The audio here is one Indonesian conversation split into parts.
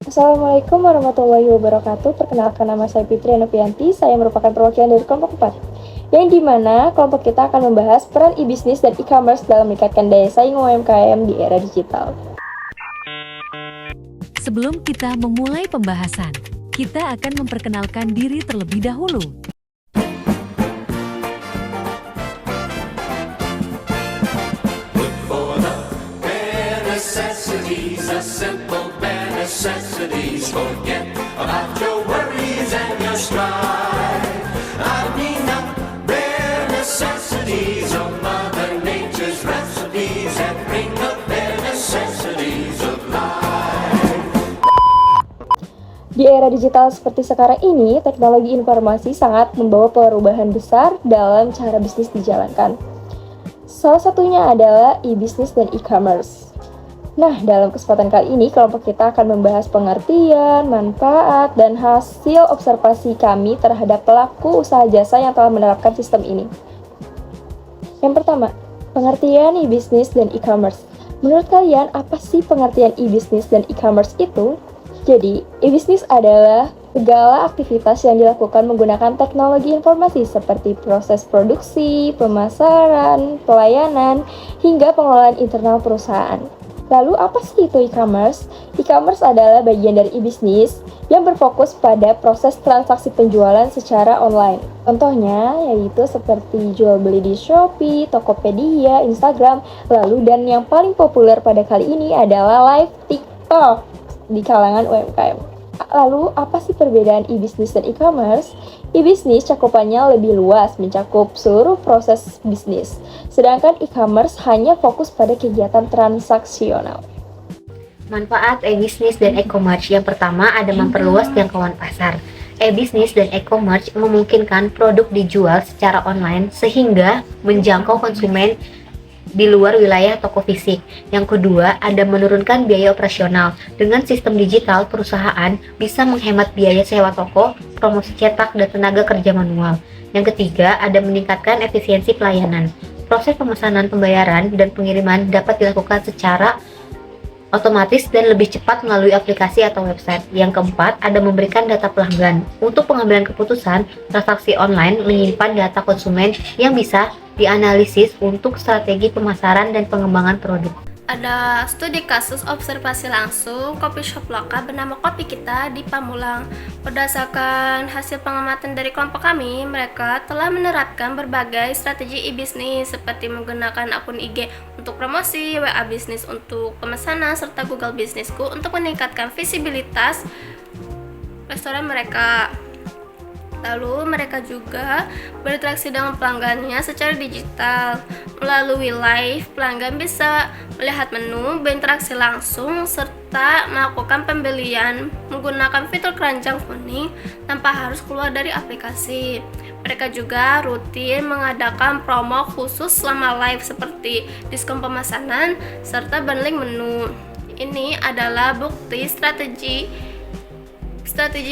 Assalamualaikum warahmatullahi wabarakatuh. Perkenalkan, nama saya Fitri Novianti. Saya merupakan perwakilan dari kelompok 4, yang dimana kelompok kita akan membahas peran e-bisnis dan e-commerce dalam meningkatkan daya saing UMKM di era digital. Sebelum kita memulai pembahasan, kita akan memperkenalkan diri terlebih dahulu. Forget about your worries and your strife. I mean the bare necessities of Mother Nature's recipes that bring the bare necessities of life. Di era digital seperti sekarang ini, teknologi informasi sangat membawa perubahan besar dalam cara bisnis dijalankan. Salah satunya adalah e-bisnis dan e-commerce. Nah, dalam kesempatan kali ini, kelompok kita akan membahas pengertian, manfaat, dan hasil observasi kami terhadap pelaku usaha jasa yang telah menerapkan sistem ini. Yang pertama, pengertian e-bisnis dan e-commerce. Menurut kalian, apa sih pengertian e-bisnis dan e-commerce itu? Jadi, e-bisnis adalah segala aktivitas yang dilakukan menggunakan teknologi informasi seperti proses produksi, pemasaran, pelayanan, hingga pengelolaan internal perusahaan. Lalu apa sih itu e-commerce? E-commerce adalah bagian dari e-bisnis yang berfokus pada proses transaksi penjualan secara online. Contohnya yaitu seperti jual beli di Shopee, Tokopedia, Instagram, lalu dan yang paling populer pada kali ini adalah live TikTok di kalangan UMKM. Lalu apa sih perbedaan e-bisnis dan e-commerce? E-bisnis cakupannya lebih luas, mencakup seluruh proses bisnis. Sedangkan e-commerce hanya fokus pada kegiatan transaksional. Manfaat e-bisnis dan e-commerce. Yang pertama ada memperluas jangkauan pasar. E-bisnis dan e-commerce memungkinkan produk dijual secara online sehingga menjangkau konsumen di luar wilayah toko fisik. Yang kedua, ada menurunkan biaya operasional. Dengan sistem digital, perusahaan bisa menghemat biaya sewa toko, promosi cetak, dan tenaga kerja manual. Yang ketiga, ada meningkatkan efisiensi pelayanan. Proses pemesanan, pembayaran, dan pengiriman dapat dilakukan secara otomatis dan lebih cepat melalui aplikasi atau website. Yang keempat, ada memberikan data pelanggan. Untuk pengambilan keputusan, transaksi online menyimpan data konsumen yang bisa dianalisis untuk strategi pemasaran dan pengembangan produk. Ada studi kasus observasi langsung kopi shop lokal bernama Kopi Kita di Pamulang. Berdasarkan hasil pengamatan dari kelompok kami, mereka telah menerapkan berbagai strategi e-bisnis seperti menggunakan akun IG untuk promosi, WA bisnis untuk pemesanan, serta Google Bisnisku untuk meningkatkan visibilitas restoran mereka. Lalu mereka juga berinteraksi dengan pelanggannya secara digital. Melalui live, pelanggan bisa melihat menu, berinteraksi langsung, serta melakukan pembelian menggunakan fitur keranjang kuning tanpa harus keluar dari aplikasi. Mereka juga rutin mengadakan promo khusus selama live seperti diskon pemesanan serta bundling menu. Ini adalah bukti strategi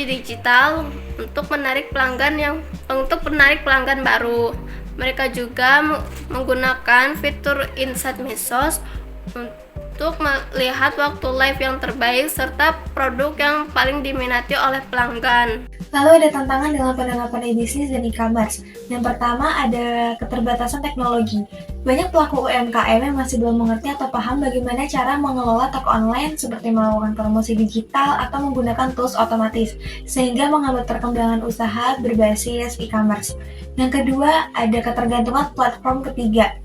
digital untuk menarik pelanggan baru. Mereka juga menggunakan fitur Insight Mesos untuk melihat waktu live yang terbaik serta produk yang paling diminati oleh pelanggan. Lalu ada tantangan dalam penerapan e-bisnis dan e-commerce. Yang pertama ada keterbatasan teknologi. Banyak pelaku UMKM yang masih belum mengerti atau paham bagaimana cara mengelola toko online seperti melakukan promosi digital atau menggunakan tools otomatis, sehingga menghambat perkembangan usaha berbasis e-commerce. Yang kedua ada ketergantungan platform ketiga.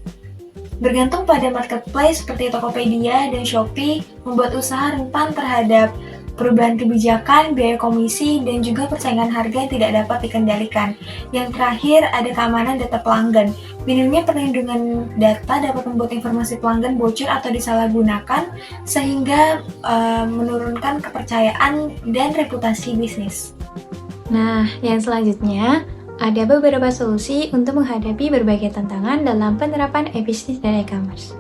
Bergantung pada marketplace seperti Tokopedia dan Shopee membuat usaha rentan terhadap perubahan kebijakan, biaya komisi, dan juga persaingan harga yang tidak dapat dikendalikan. Yang terakhir, ada keamanan data pelanggan. Minimnya perlindungan data dapat membuat informasi pelanggan bocor atau disalahgunakan, sehingga menurunkan kepercayaan dan reputasi bisnis. Nah, yang selanjutnya, ada beberapa solusi untuk menghadapi berbagai tantangan dalam penerapan e-bisnis dan e-commerce.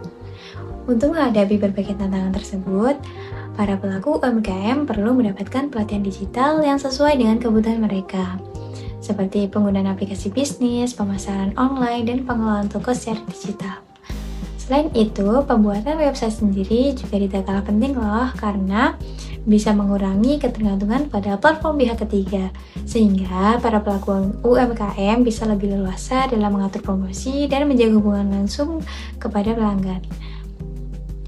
Untuk menghadapi berbagai tantangan tersebut, para pelaku UMKM perlu mendapatkan pelatihan digital yang sesuai dengan kebutuhan mereka, seperti penggunaan aplikasi bisnis, pemasaran online, dan pengelolaan toko secara digital. Selain itu, pembuatan website sendiri juga tidak kalah penting loh, karena bisa mengurangi ketergantungan pada platform pihak ketiga, sehingga para pelaku UMKM bisa lebih leluasa dalam mengatur promosi dan menjaga hubungan langsung kepada pelanggan.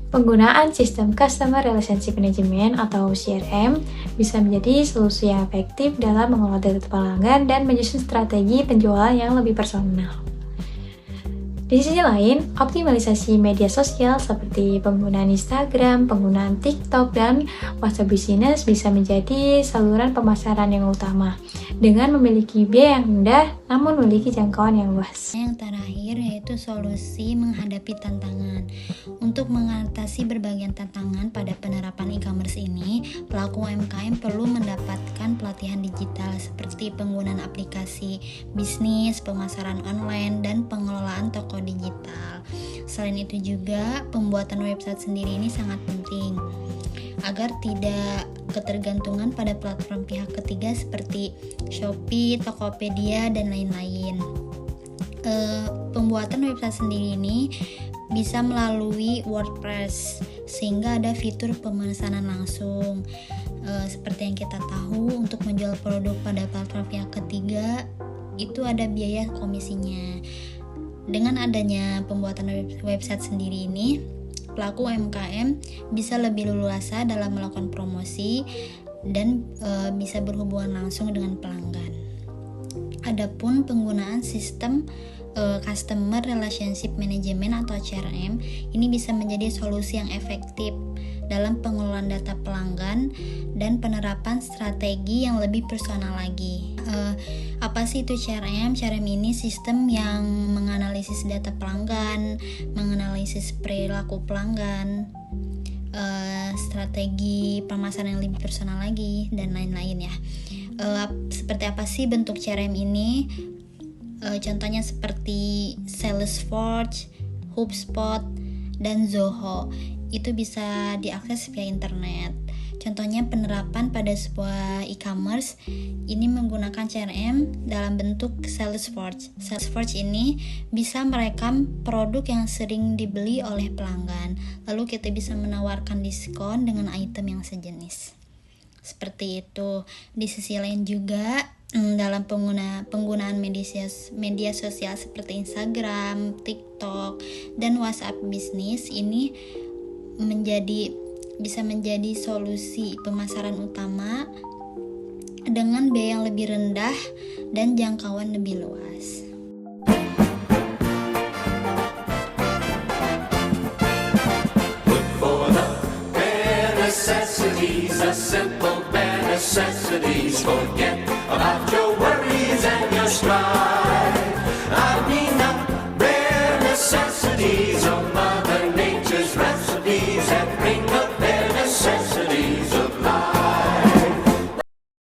Penggunaan sistem Customer Relationship Management atau CRM bisa menjadi solusi yang efektif dalam mengelola data pelanggan dan menyusun strategi penjualan yang lebih personal. Di sisi lain, optimalisasi media sosial seperti penggunaan Instagram, penggunaan TikTok, dan WhatsApp Business bisa menjadi saluran pemasaran yang utama dengan memiliki biaya yang rendah namun memiliki jangkauan yang luas. Yang terakhir yaitu solusi menghadapi tantangan. Untuk mengatasi berbagai tantangan pada penerapan e-commerce ini, pelaku UMKM perlu mendapatkan pelatihan digital seperti penggunaan aplikasi bisnis, pemasaran online, dan pengelolaan toko digital. Selain itu juga, pembuatan website sendiri ini sangat penting agar tidak ketergantungan pada platform pihak ketiga seperti Shopee, Tokopedia, dan lain-lain. Pembuatan website sendiri ini bisa melalui WordPress sehingga ada fitur pemesanan langsung. Seperti yang kita tahu, untuk menjual produk pada platform pihak ketiga itu ada biaya komisinya. Dengan adanya pembuatan website sendiri ini, pelaku UMKM bisa lebih leluasa dalam melakukan promosi dan bisa berhubungan langsung dengan pelanggan. Adapun penggunaan sistem Customer Relationship Management atau CRM ini bisa menjadi solusi yang efektif dalam pengelolaan data pelanggan dan penerapan strategi yang lebih personal lagi. Apa sih itu CRM? CRM ini sistem yang menganalisis data pelanggan, menganalisis perilaku pelanggan, strategi pemasaran yang lebih personal lagi, dan lain-lain ya. Seperti apa sih bentuk CRM ini? Contohnya seperti Salesforce, HubSpot, dan Zoho. Itu bisa diakses via internet. Contohnya penerapan pada sebuah e-commerce ini menggunakan CRM dalam bentuk Salesforce. Salesforce ini bisa merekam produk yang sering dibeli oleh pelanggan. Lalu kita bisa menawarkan diskon dengan item yang sejenis. Seperti itu. Di sisi lain juga dalam penggunaan media sosial seperti Instagram, TikTok, dan WhatsApp Business ini bisa menjadi solusi pemasaran utama dengan biaya yang lebih rendah dan jangkauan lebih luas. Look for the bare necessities, the simple bare necessities. Forget about your worries and your strife.